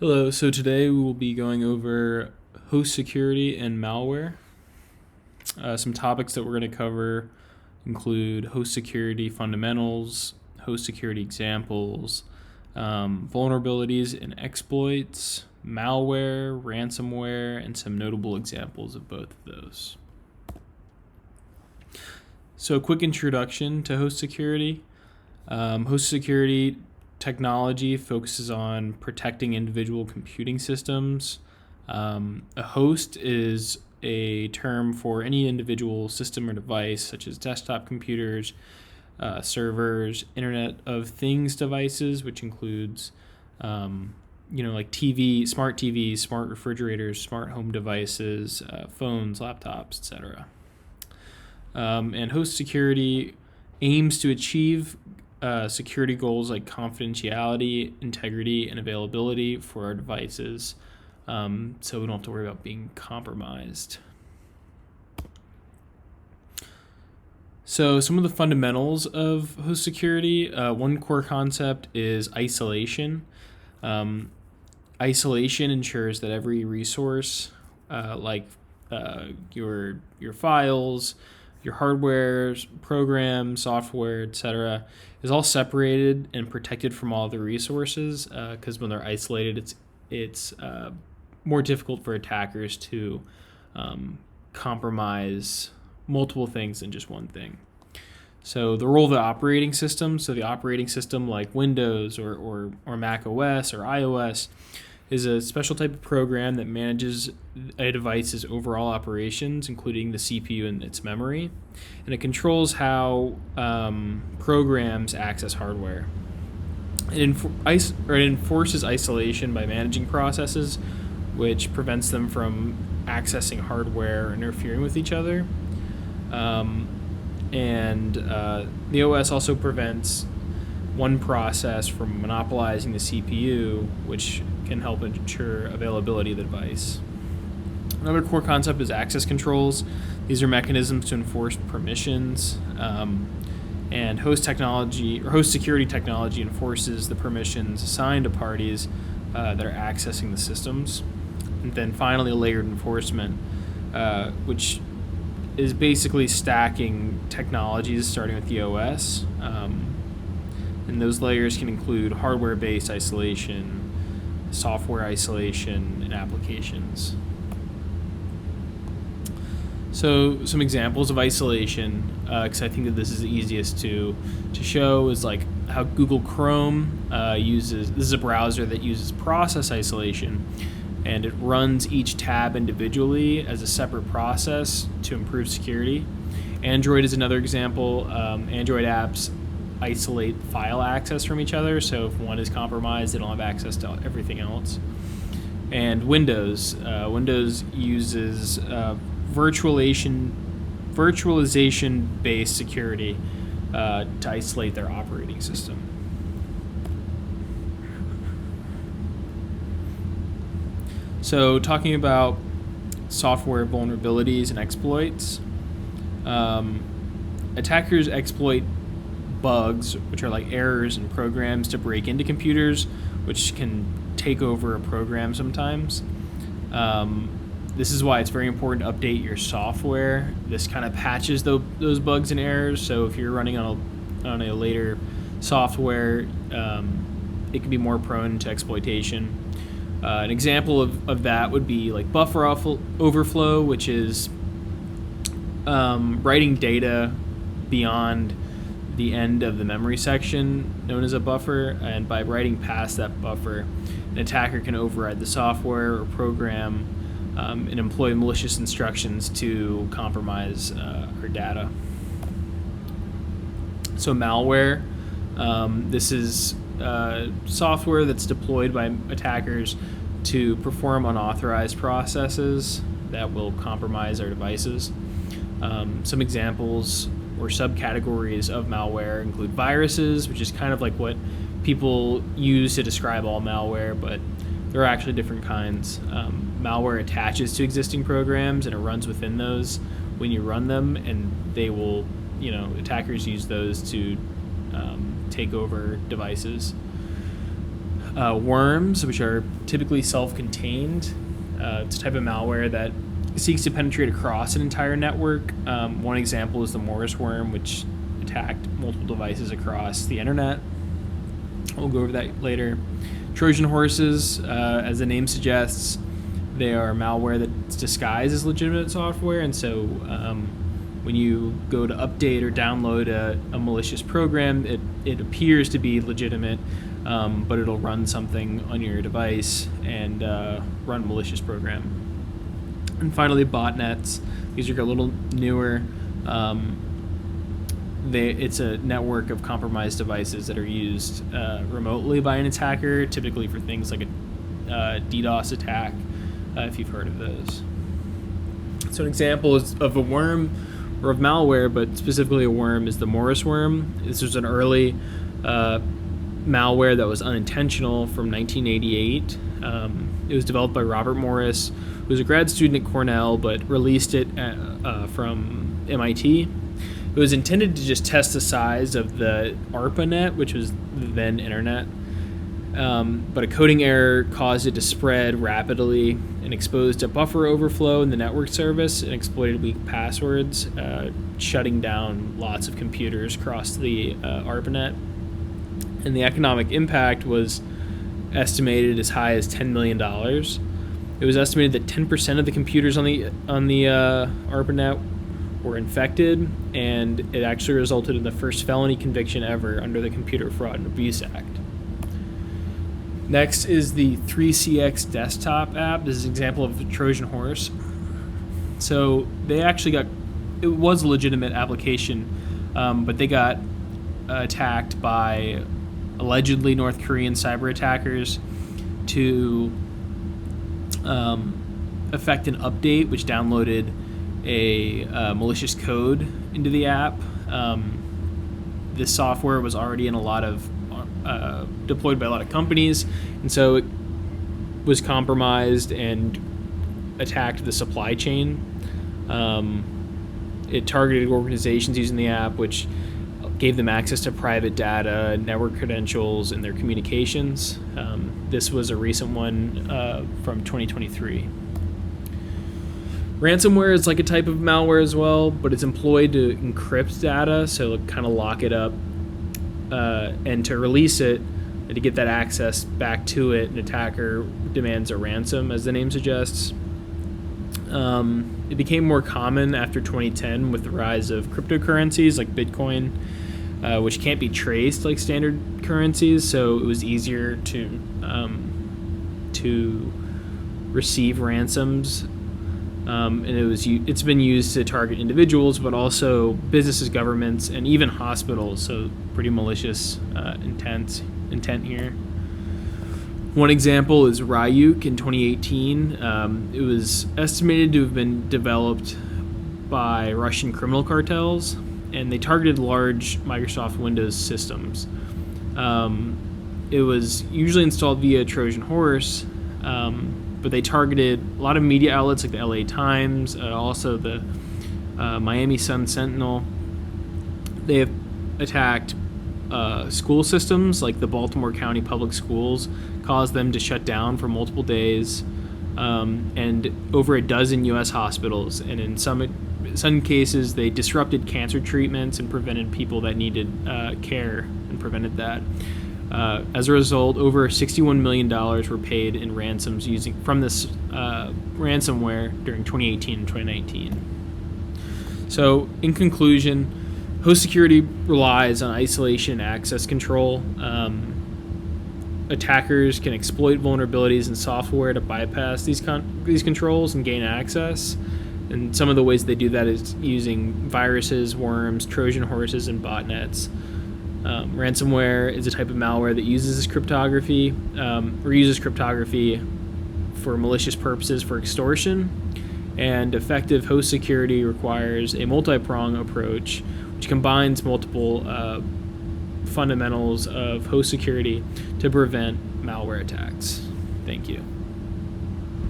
Hello, so today we will be going over host security and malware. Some topics that we're going to cover include host security fundamentals, host security examples, vulnerabilities and exploits, malware, ransomware, and some notable examples of both of those. So a quick introduction to host security. Host security technology focuses on protecting individual computing systems. A host is a term for any individual system or device, such as desktop computers, servers, Internet of Things devices, which includes, like smart TVs, smart refrigerators, smart home devices, phones, laptops, etc. And host security aims to achieve security goals like confidentiality, integrity, and availability for our devices, so we don't have to worry about being compromised. So some of the fundamentals of host security, one core concept is isolation. Isolation ensures that every resource, like your files, your hardware, programs, software, etc., is all separated and protected from all the resources, because when they're isolated, it's more difficult for attackers to compromise multiple things than just one thing. So the role of the operating system, the operating system like Windows or Mac OS or iOS, is a special type of program that manages a device's overall operations, including the CPU and its memory, and it controls how programs access hardware. It enforces isolation by managing processes, which prevents them from accessing hardware or interfering with each other. The OS also prevents one process from monopolizing the CPU, which can help ensure availability of the device. Another core concept is access controls. These are mechanisms to enforce permissions, and host security technology enforces the permissions assigned to parties that are accessing the systems. And then finally, layered enforcement, which is basically stacking technologies starting with the OS. And those layers can include hardware-based isolation, software isolation, and applications. So some examples of isolation, because I think that this is the easiest to show, is like how Google Chrome uses, this is a browser that uses process isolation, and it runs each tab individually as a separate process to improve security. Android is another example. Android apps isolate file access from each other, so if one is compromised, they don't have access to everything else. And Windows uses virtualization-based security to isolate their operating system. So talking about software vulnerabilities and exploits, attackers exploit bugs, which are like errors in programs, to break into computers, which can take over a program sometimes. This is why it's very important to update your software. This kind of patches those bugs and errors, so if you're running on a later software, it can be more prone to exploitation. An example of that would be like buffer overflow, which is writing data beyond the end of the memory section, known as a buffer, and by writing past that buffer, an attacker can override the software or program and employ malicious instructions to compromise our data. So malware, this is software that's deployed by attackers to perform unauthorized processes that will compromise our devices. Some examples or subcategories of malware include viruses, which is kind of like what people use to describe all malware, but there are actually different kinds. Malware attaches to existing programs and it runs within those when you run them, and they will, attackers use those to take over devices. Worms, which are typically self-contained. It's a type of malware that seeks to penetrate across an entire network. One example is the Morris worm, which attacked multiple devices across the internet. We'll go over that later. Trojan horses, as the name suggests, they are malware that's disguised as legitimate software, and so when you go to update or download a malicious program, it appears to be legitimate, but it'll run something on your device and run a malicious program. And finally, botnets. These are a little newer. It's a network of compromised devices that are used remotely by an attacker, typically for things like a DDoS attack, if you've heard of those. So an example of a worm or of malware, but specifically a worm, is the Morris worm. This was an early malware that was unintentional from 1988. It was developed by Robert Morris, who was a grad student at Cornell, but released it from MIT. It was intended to just test the size of the ARPANET, which was the then internet. But a coding error caused it to spread rapidly and exposed a buffer overflow in the network service and exploited weak passwords, shutting down lots of computers across the ARPANET. And the economic impact was estimated as high as $10 million. It was estimated that 10% of the computers on the ARPANET were infected, and it actually resulted in the first felony conviction ever under the Computer Fraud and Abuse Act. Next is the 3CX desktop app. This is an example of the Trojan horse. So they actually it was a legitimate application, but they got attacked by allegedly North Korean cyber attackers to effect an update which downloaded a malicious code into the app. This software was already in a lot of deployed by a lot of companies, and so it was compromised and attacked the supply chain. It targeted organizations using the app, which gave them access to private data, network credentials, and their communications. This was a recent one from 2023. Ransomware is like a type of malware as well, but it's employed to encrypt data, so kind of lock it up, and to release it, and to get that access back to it, an attacker demands a ransom, as the name suggests. It became more common after 2010 with the rise of cryptocurrencies like Bitcoin, which can't be traced like standard currencies, so it was easier to receive ransoms. And it's been used to target individuals, but also businesses, governments, and even hospitals. So pretty malicious intent here. One example is Ryuk in 2018. It was estimated to have been developed by Russian criminal cartels, and they targeted large Microsoft Windows systems. It was usually installed via Trojan horse, but they targeted a lot of media outlets like the LA Times, also the Miami Sun Sentinel. They have attacked school systems like the Baltimore County Public Schools, caused them to shut down for multiple days, and over a dozen U.S. hospitals. And in some cases, they disrupted cancer treatments and prevented people that needed care and prevented that. As a result, over $61 million were paid in ransoms from this ransomware during 2018 and 2019. So, in conclusion, host security relies on isolation and access control. Attackers can exploit vulnerabilities in software to bypass these controls and gain access. And some of the ways they do that is using viruses, worms, Trojan horses, and botnets. Ransomware is a type of malware that uses cryptography for malicious purposes for extortion. And effective host security requires a multi-pronged approach which combines multiple fundamentals of host security to prevent malware attacks. Thank you.